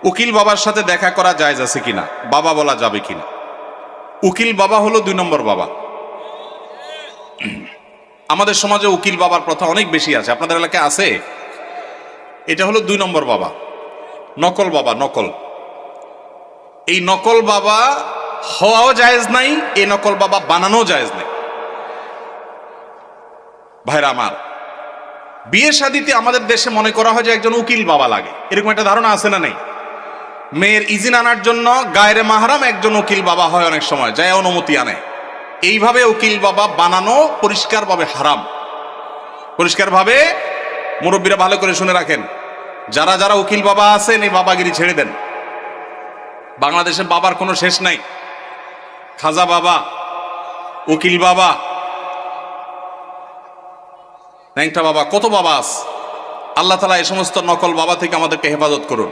উকিল বাবার সাথে দেখা করা জায়েজ আছে কিনা, বাবা বলা যাবে কিনা? উকিল বাবা হলো 2 নম্বর বাবা। আমাদের সমাজে উকিল বাবার প্রথা অনেক বেশি আছে, আপনাদের এলাকায় আছে? এটা হলো 2 নম্বর বাবা, নকল বাবা। নকল, এই নকল বাবা হওয়াও জায়েজ নাই, এই নকল বাবা বানানো জায়েজ নাই। ভাইরা আমার, বিয়ে শাদীতে আমাদের দেশে মনে করা হয় যে একজন উকিল বাবা লাগে, এরকম একটা ধারণা আছে না নেই? মেয়ের ইজিন আনার জন্য গায়রে মাহরাম একজন উকিল বাবা হয়, অনেক সময় যায় অনুমতি আনে। এইভাবে উকিল বাবা বানানো পরিষ্কারভাবে হারাম। পরিষ্কারভাবে, মুরব্বীরা ভালো করে শুনে রাখেন, যারা যারা উকিল বাবা আছেন এই বাবাগিরি ছেড়ে দেন। বাংলাদেশে বাবার কোনো শেষ নাই। খাজা বাবা, উকিল বাবা, ন্যাংটা বাবা, কত বাবা আছে। আল্লাহ তাআলা এই সমস্ত নকল বাবা থেকে আমাদেরকে হেফাজত করুন।